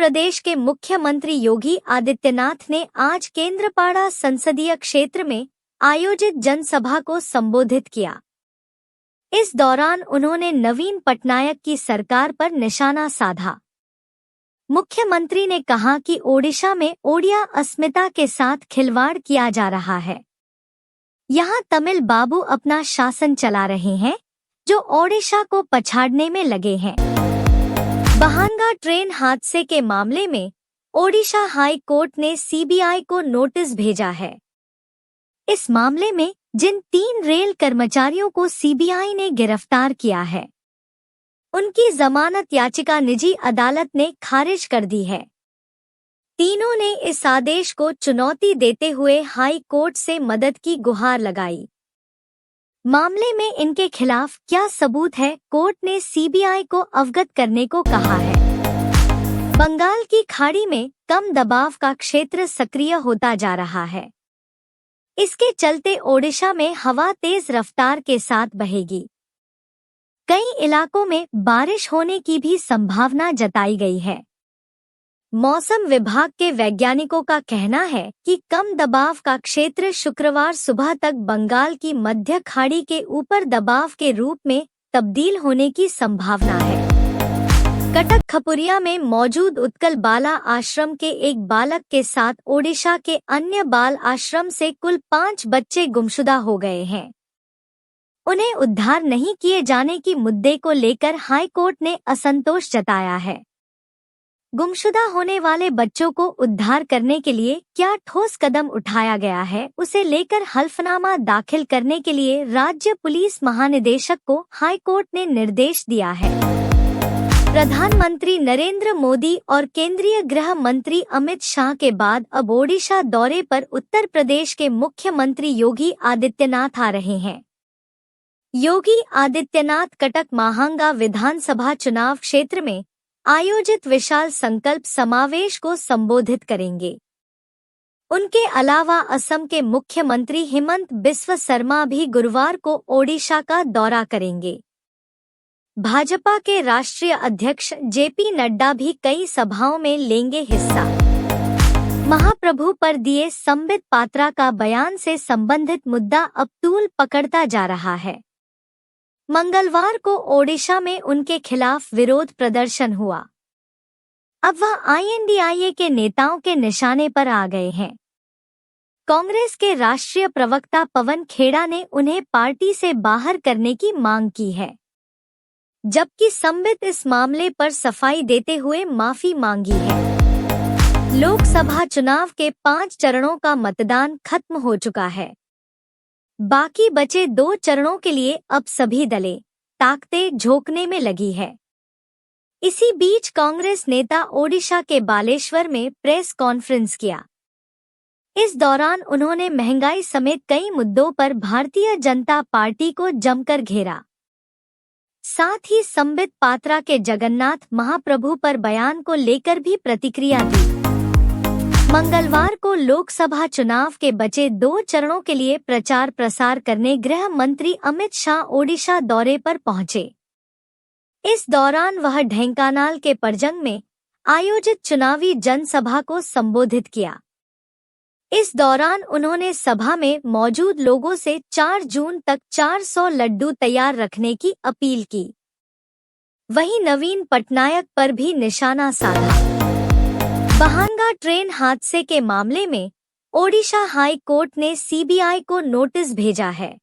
प्रदेश के मुख्यमंत्री योगी आदित्यनाथ ने आज केंद्रपाड़ा संसदीय क्षेत्र में आयोजित जनसभा को संबोधित किया। इस दौरान उन्होंने नवीन पटनायक की सरकार पर निशाना साधा। मुख्यमंत्री ने कहा कि ओडिशा में ओडिया अस्मिता के साथ खिलवाड़ किया जा रहा है। यहाँ तमिल बाबू अपना शासन चला रहे हैं, जो ओडिशा को पछाड़ने में लगे हैं। बहांगा ट्रेन हादसे के मामले में ओडिशा हाई कोर्ट ने सीबीआई को नोटिस भेजा है। इस मामले में जिन 3 रेल कर्मचारियों को सीबीआई ने गिरफ्तार किया है, उनकी जमानत याचिका निजी अदालत ने खारिज कर दी है। तीनों ने इस आदेश को चुनौती देते हुए हाई कोर्ट से मदद की गुहार लगाई। मामले में इनके खिलाफ क्या सबूत है, कोर्ट ने सीबीआई को अवगत करने को कहा है। बंगाल की खाड़ी में कम दबाव का क्षेत्र सक्रिय होता जा रहा है। इसके चलते ओडिशा में हवा तेज रफ्तार के साथ बहेगी। कई इलाकों में बारिश होने की भी संभावना जताई गई है। मौसम विभाग के वैज्ञानिकों का कहना है कि कम दबाव का क्षेत्र शुक्रवार सुबह तक बंगाल की मध्य खाड़ी के ऊपर दबाव के रूप में तब्दील होने की संभावना है। कटक खपुरिया में मौजूद उत्कल बाला आश्रम के एक बालक के साथ ओडिशा के अन्य बाल आश्रम से कुल 5 बच्चे गुमशुदा हो गए हैं। उन्हें उद्धार नहीं किए जाने की मुद्दे को लेकर हाईकोर्ट ने असंतोष जताया है। गुमशुदा होने वाले बच्चों को उद्धार करने के लिए क्या ठोस कदम उठाया गया है, उसे लेकर हल्फनामा दाखिल करने के लिए राज्य पुलिस महानिदेशक को हाईकोर्ट ने निर्देश दिया है। प्रधानमंत्री नरेंद्र मोदी और केंद्रीय गृह मंत्री अमित शाह के बाद अब ओडिशा दौरे पर उत्तर प्रदेश के मुख्यमंत्री योगी आदित्यनाथ आ रहे हैं। योगी आदित्यनाथ कटक महांगा विधानसभा चुनाव क्षेत्र में आयोजित विशाल संकल्प समावेश को संबोधित करेंगे। उनके अलावा असम के मुख्यमंत्री हिमंत बिस्वा शर्मा भी गुरुवार को ओडिशा का दौरा करेंगे। भाजपा के राष्ट्रीय अध्यक्ष जेपी नड्डा भी कई सभाओं में लेंगे हिस्सा। महाप्रभु पर दिए संबित पात्रा का बयान से संबंधित मुद्दा अब तूल पकड़ता जा रहा है। मंगलवार को ओडिशा में उनके खिलाफ विरोध प्रदर्शन हुआ। अब वह आईएनडीआईए के नेताओं के निशाने पर आ गए हैं। कांग्रेस के राष्ट्रीय प्रवक्ता पवन खेड़ा ने उन्हें पार्टी से बाहर करने की मांग की है, जबकि संबित इस मामले पर सफाई देते हुए माफी मांगी है। लोकसभा चुनाव के 5 चरणों का मतदान खत्म हो चुका है। बाकी बचे 2 चरणों के लिए अब सभी दलें ताकतें झोंकने में लगी है। इसी बीच कांग्रेस नेता ओडिशा के बालेश्वर में प्रेस कॉन्फ्रेंस किया। इस दौरान उन्होंने महंगाई समेत कई मुद्दों पर भारतीय जनता पार्टी को जमकर घेरा। साथ ही संबित पात्रा के जगन्नाथ महाप्रभु पर बयान को लेकर भी प्रतिक्रिया दी। मंगलवार को लोकसभा चुनाव के बचे 2 चरणों के लिए प्रचार प्रसार करने गृह मंत्री अमित शाह ओडिशा दौरे पर पहुंचे। इस दौरान वह ढेंकानाल के परजंग में आयोजित चुनावी जनसभा को संबोधित किया। इस दौरान उन्होंने सभा में मौजूद लोगों से 4 जून तक 400 लड्डू तैयार रखने की अपील की। वहीं नवीन पटनायक पर भी निशाना साधा। बहांगा ट्रेन हादसे के मामले में ओडिशा हाई कोर्ट ने सीबीआई को नोटिस भेजा है।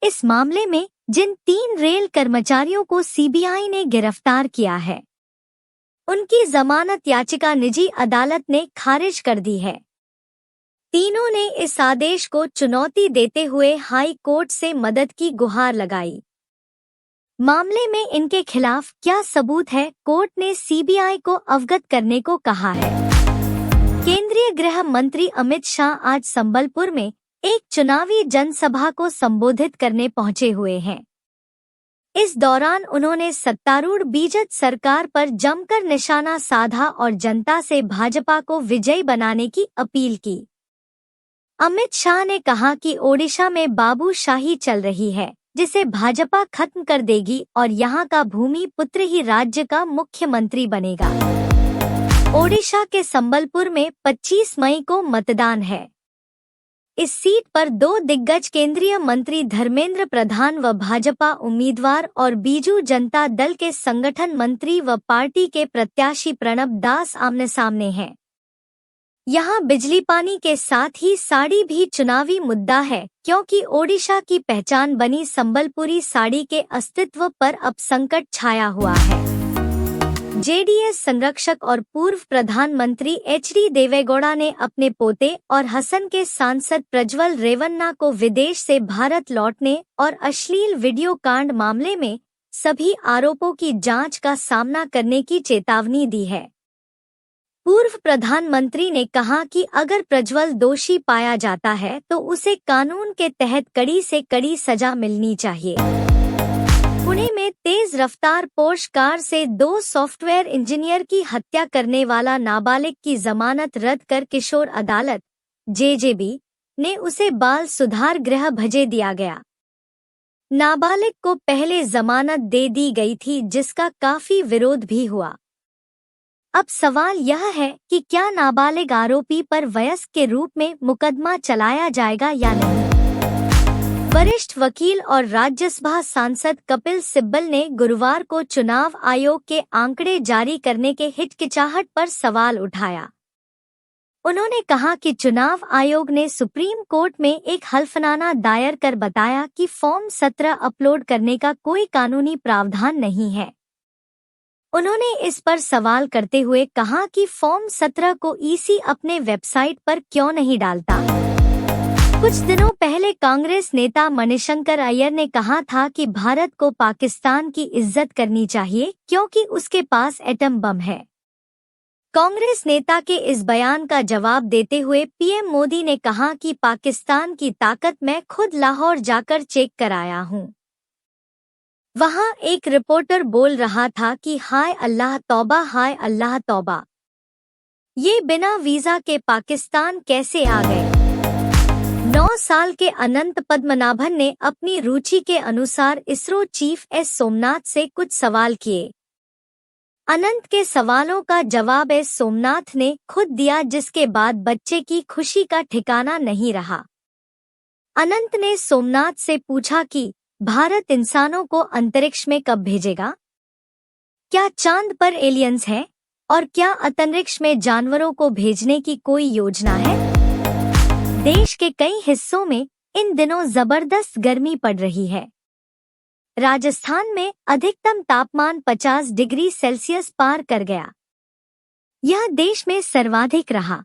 इस मामले में जिन 3 रेल कर्मचारियों को सीबीआई ने गिरफ्तार किया है, उनकी जमानत याचिका निजी अदालत ने खारिज कर दी है। तीनों ने इस आदेश को चुनौती देते हुए हाई कोर्ट से मदद की गुहार लगाई। मामले में इनके खिलाफ क्या सबूत है, कोर्ट ने सीबीआई को अवगत करने को कहा है। केंद्रीय गृह मंत्री अमित शाह आज संबलपुर में एक चुनावी जनसभा को संबोधित करने पहुंचे हुए हैं। इस दौरान उन्होंने सत्तारूढ़ बीजेपी सरकार पर जमकर निशाना साधा और जनता से भाजपा को विजयी बनाने की अपील की। अमित शाह ने कहा कि ओडिशा में बाबूशाही चल रही है, जिसे भाजपा खत्म कर देगी और यहाँ का भूमि पुत्र ही राज्य का मुख्यमंत्री बनेगा। ओडिशा के संबलपुर में 25 मई को मतदान है। इस सीट पर दो दिग्गज केंद्रीय मंत्री धर्मेंद्र प्रधान व भाजपा उम्मीदवार और बीजू जनता दल के संगठन मंत्री व पार्टी के प्रत्याशी प्रणब दास आमने सामने हैं। यहाँ बिजली पानी के साथ ही साड़ी भी चुनावी मुद्दा है, क्योंकि ओडिशा की पहचान बनी संबलपुरी साड़ी के अस्तित्व पर अब संकट छाया हुआ है। जेडीएस संरक्षक और पूर्व प्रधानमंत्री एचडी देवेगौड़ा ने अपने पोते और हसन के सांसद प्रज्वल रेवन्ना को विदेश से भारत लौटने और अश्लील वीडियो कांड मामले में सभी आरोपों की जांच का सामना करने की चेतावनी दी है। पूर्व प्रधानमंत्री ने कहा कि अगर प्रज्वल दोषी पाया जाता है तो उसे कानून के तहत कड़ी से कड़ी सजा मिलनी चाहिए। पुणे में तेज रफ्तार पोर्श कार से 2 सॉफ्टवेयर इंजीनियर की हत्या करने वाला नाबालिग की जमानत रद्द कर किशोर अदालत जेजेबी ने उसे बाल सुधार गृह भेज दिया गया। नाबालिग को पहले जमानत दे दी गई थी, जिसका काफी विरोध भी हुआ। अब सवाल यह है कि क्या नाबालिग आरोपी पर वयस्क के रूप में मुकदमा चलाया जाएगा या नहीं। वरिष्ठ वकील और राज्यसभा सांसद कपिल सिब्बल ने गुरुवार को चुनाव आयोग के आंकड़े जारी करने के हिचकिचाहट पर सवाल उठाया। उन्होंने कहा कि चुनाव आयोग ने सुप्रीम कोर्ट में एक हल्फनामा दायर कर बताया कि फॉर्म 17 अपलोड करने का कोई कानूनी प्रावधान नहीं है। उन्होंने इस पर सवाल करते हुए कहा कि फॉर्म 17 को ईसी अपने वेबसाइट पर क्यों नहीं डालता। कुछ दिनों पहले कांग्रेस नेता मणिशंकर अय्यर ने कहा था कि भारत को पाकिस्तान की इज्जत करनी चाहिए क्योंकि उसके पास एटम बम है। कांग्रेस नेता के इस बयान का जवाब देते हुए पीएम मोदी ने कहा कि पाकिस्तान की ताकत मैं खुद लाहौर जाकर चेक कर आया हूं। वहां एक रिपोर्टर बोल रहा था कि हाय अल्लाह तौबा, हाय अल्लाह तौबा, ये बिना वीजा के पाकिस्तान कैसे आ गए। 9 साल के अनंत पद्मनाभन ने अपनी रुचि के अनुसार इसरो चीफ एस सोमनाथ से कुछ सवाल किए। अनंत के सवालों का जवाब एस सोमनाथ ने खुद दिया, जिसके बाद बच्चे की खुशी का ठिकाना नहीं रहा। अनंत ने सोमनाथ से पूछा कि भारत इंसानों को अंतरिक्ष में कब भेजेगा, क्या चांद पर एलियंस हैं और क्या अंतरिक्ष में जानवरों को भेजने की कोई योजना है। देश के कई हिस्सों में इन दिनों जबरदस्त गर्मी पड़ रही है। राजस्थान में अधिकतम तापमान 50 डिग्री सेल्सियस पार कर गया। यह देश में सर्वाधिक रहा।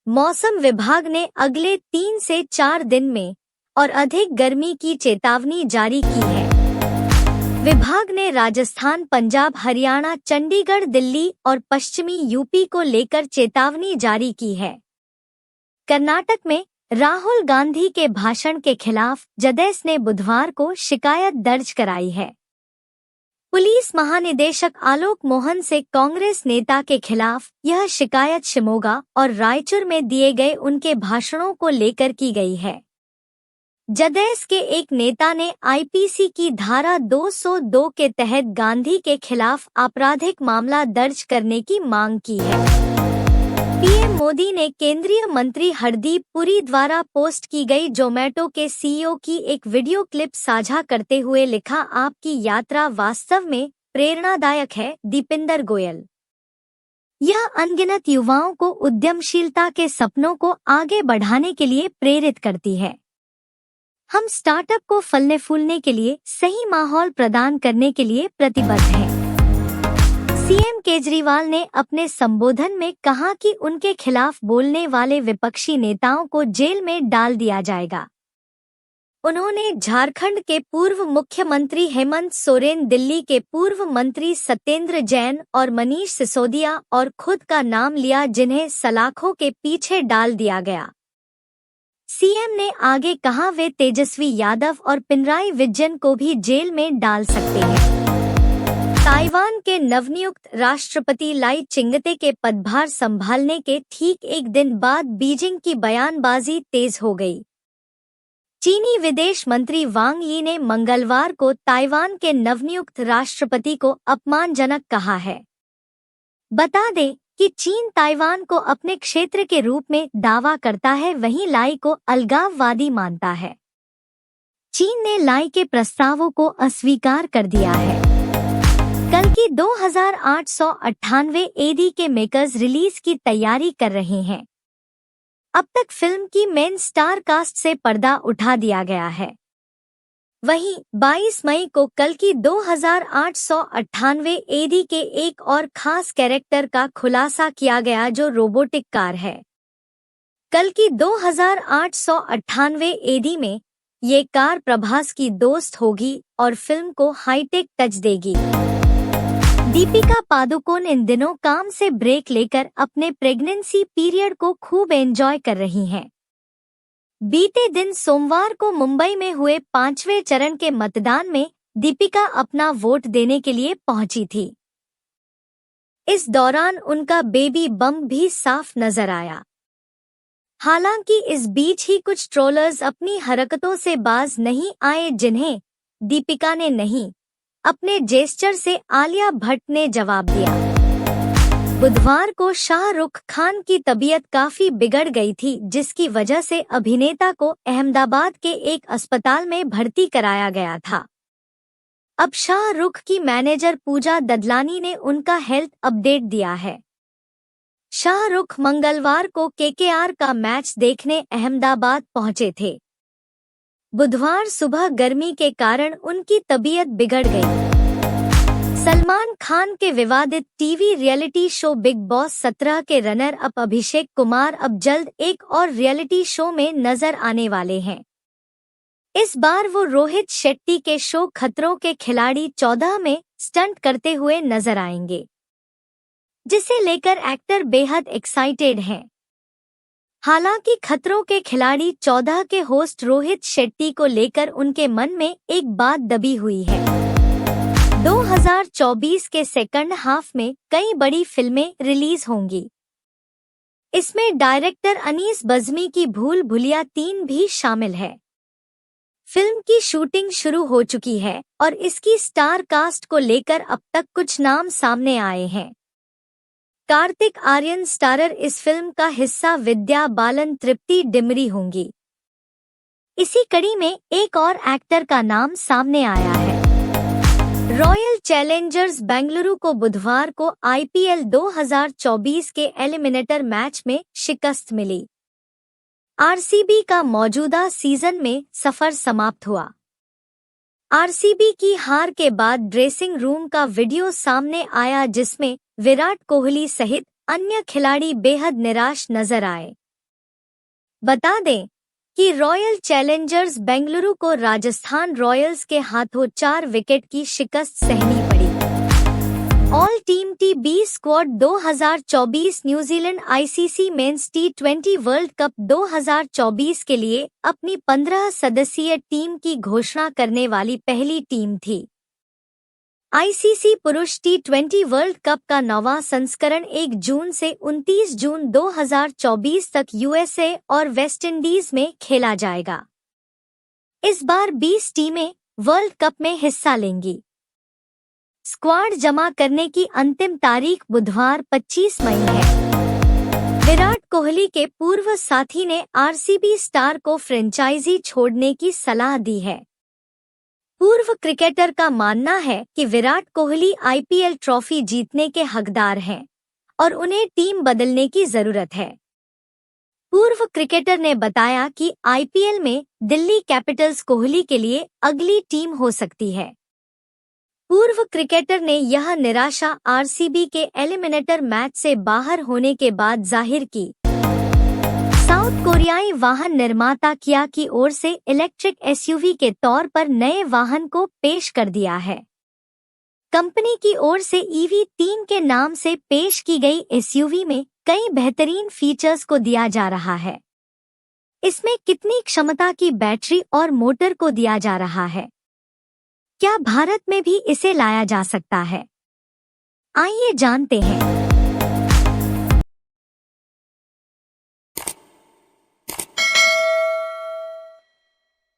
मौसम विभाग ने अगले 3 से 4 दिन में और अधिक गर्मी की चेतावनी जारी की है। विभाग ने राजस्थान, पंजाब, हरियाणा, चंडीगढ़, दिल्ली और पश्चिमी यूपी को लेकर चेतावनी जारी की है। कर्नाटक में राहुल गांधी के भाषण के खिलाफ जदयू ने बुधवार को शिकायत दर्ज कराई है। पुलिस महानिदेशक आलोक मोहन से कांग्रेस नेता के खिलाफ यह शिकायत शिमोगा और रायचूर में दिए गए उनके भाषणों को लेकर की गई है। जदयू के एक नेता ने आईपीसी की धारा 202 के तहत गांधी के खिलाफ आपराधिक मामला दर्ज करने की मांग की है। पीएम मोदी ने केंद्रीय मंत्री हरदीप पुरी द्वारा पोस्ट की गई जोमेटो के सीईओ की एक वीडियो क्लिप साझा करते हुए लिखा, आपकी यात्रा वास्तव में प्रेरणादायक है। दीपिंदर गोयल। यह अनगिनत युवाओं को उद्यमशीलता के सपनों को आगे बढ़ाने के लिए प्रेरित करती है। हम स्टार्टअप को फलने फूलने के लिए सही माहौल प्रदान करने के लिए प्रतिबद्ध हैं। सीएम केजरीवाल ने अपने संबोधन में कहा कि उनके खिलाफ बोलने वाले विपक्षी नेताओं को जेल में डाल दिया जाएगा। उन्होंने झारखंड के पूर्व मुख्यमंत्री हेमंत सोरेन, दिल्ली के पूर्व मंत्री सत्येंद्र जैन और मनीष सिसोदिया और खुद का नाम लिया, जिन्हें सलाखों के पीछे डाल दिया गया। सीएम ने आगे कहा, वे तेजस्वी यादव और पिनराई विजयन को भी जेल में डाल सकते हैं। ताइवान के नवनियुक्त राष्ट्रपति लाई चिंगते के पदभार संभालने के ठीक एक दिन बाद बीजिंग की बयानबाजी तेज हो गई। चीनी विदेश मंत्री वांग यी ने मंगलवार को ताइवान के नवनियुक्त राष्ट्रपति को अपमानजनक कहा है। बता दें कि चीन ताइवान को अपने क्षेत्र के रूप में दावा करता है, वहीं लाई को अलगाववादी मानता है। चीन ने लाई के प्रस्तावों को अस्वीकार कर दिया है। कल की 2898 एडी के मेकर्स रिलीज की तैयारी कर रहे हैं। अब तक फिल्म की मेन स्टार कास्ट से पर्दा उठा दिया गया है। वहीं 22 मई को कल की 2898 एडी के एक और खास कैरेक्टर का खुलासा किया गया जो रोबोटिक कार है। कल की 2898 एडी में ये कार प्रभास की दोस्त होगी और फिल्म को हाईटेक टच देगी। दीपिका पादुकोण इन दिनों काम से ब्रेक लेकर अपने प्रेगनेंसी पीरियड को खूब एंजॉय कर रही हैं। बीते दिन सोमवार को मुंबई में हुए 5वें चरण के मतदान में दीपिका अपना वोट देने के लिए पहुंची थी। इस दौरान उनका बेबी बम्प भी साफ नजर आया। हालांकि इस बीच ही कुछ ट्रोलर्स अपनी हरकतों से बाज नहीं आए, जिन्हें दीपिका ने नहीं, अपने जेस्चर से आलिया भट्ट ने जवाब दिया। बुधवार को शाहरुख खान की तबीयत काफी बिगड़ गई थी, जिसकी वजह से अभिनेता को अहमदाबाद के एक अस्पताल में भर्ती कराया गया था। अब शाहरुख की मैनेजर पूजा ददलानी ने उनका हेल्थ अपडेट दिया है। शाहरुख मंगलवार को केकेआर का मैच देखने अहमदाबाद पहुंचे थे। बुधवार सुबह गर्मी के कारण उनकी तबीयत बिगड़ गई। सलमान खान के विवादित TV reality show big boss 17 के रनर अप अभिषेक कुमार अब जल्द एक और रियलिटी शो में नजर आने वाले हैं। इस बार वो रोहित शेट्टी के शो खतरों के खिलाड़ी 14 में स्टंट करते हुए नजर आएंगे, जिसे लेकर एक्टर बेहद एक्साइटेड हैं। हालांकि खतरों के खिलाड़ी 14 के होस्ट रोहित शेट्टी को लेकर उनके मन में एक बात दबी हुई है। 2024 के सेकंड हाफ में कई बड़ी फिल्में रिलीज होंगी। इसमें डायरेक्टर अनीस बज़्मी की भूल भुलैया 3 भी शामिल है। फिल्म की शूटिंग शुरू हो चुकी है और इसकी स्टार कास्ट को लेकर अब तक कुछ नाम सामने आए हैं। कार्तिक आर्यन स्टारर इस फिल्म का हिस्सा, विद्या बालन, तृप्ति डिमरी होंगी। इसी कड़ी में एक और एक्टर का नाम सामने आया है। रॉयल चैलेंजर्स बेंगलुरु को बुधवार को आईपीएल 2024 के एलिमिनेटर मैच में शिकस्त मिली। आरसीबी का मौजूदा सीजन में सफर समाप्त हुआ। आरसीबी की हार के बाद ड्रेसिंग रूम का वीडियो सामने आया, जिसमें विराट कोहली सहित अन्य खिलाड़ी बेहद निराश नजर आए। बता दें कि रॉयल चैलेंजर्स बेंगलुरु को राजस्थान रॉयल्स के हाथों 4 विकेट की शिकस्त सहनी पड़ी। ऑल टीम टी20 स्क्वाड 2024 न्यूजीलैंड आईसीसी मेंस टी20 वर्ल्ड कप 2024 के लिए अपनी 15 सदस्यीय टीम की घोषणा करने वाली पहली टीम थी। आईसीसी पुरुष टी20 वर्ल्ड कप का 9वां संस्करण 1 जून से 29 जून 2024 तक यूएसए और वेस्टइंडीज में खेला जाएगा। इस बार 20 टीमें वर्ल्ड कप में हिस्सा लेंगी। स्क्वाड जमा करने की अंतिम तारीख बुधवार 25 मई है। विराट कोहली के पूर्व साथी ने आरसीबी स्टार को फ्रेंचाइजी छोड़ने की सलाह दी है। पूर्व क्रिकेटर का मानना है कि विराट कोहली आईपीएल ट्रॉफी जीतने के हकदार हैं और उन्हें टीम बदलने की जरूरत है। पूर्व क्रिकेटर ने बताया कि आईपीएल में दिल्ली कैपिटल्स कोहली के लिए अगली टीम हो सकती है। पूर्व क्रिकेटर ने यह निराशा आरसीबी के एलिमिनेटर मैच से बाहर होने के बाद जाहिर की। साउथ कोरियाई वाहन निर्माता किया की ओर से इलेक्ट्रिक एसयूवी के तौर पर नए वाहन को पेश कर दिया है। कंपनी की ओर से EV3 के नाम से पेश की गई एसयूवी में कई बेहतरीन फीचर्स को दिया जा रहा है। इसमें कितनी क्षमता की बैटरी और मोटर को दिया जा रहा है? क्या भारत में भी इसे लाया जा सकता है? आइए जानते हैं।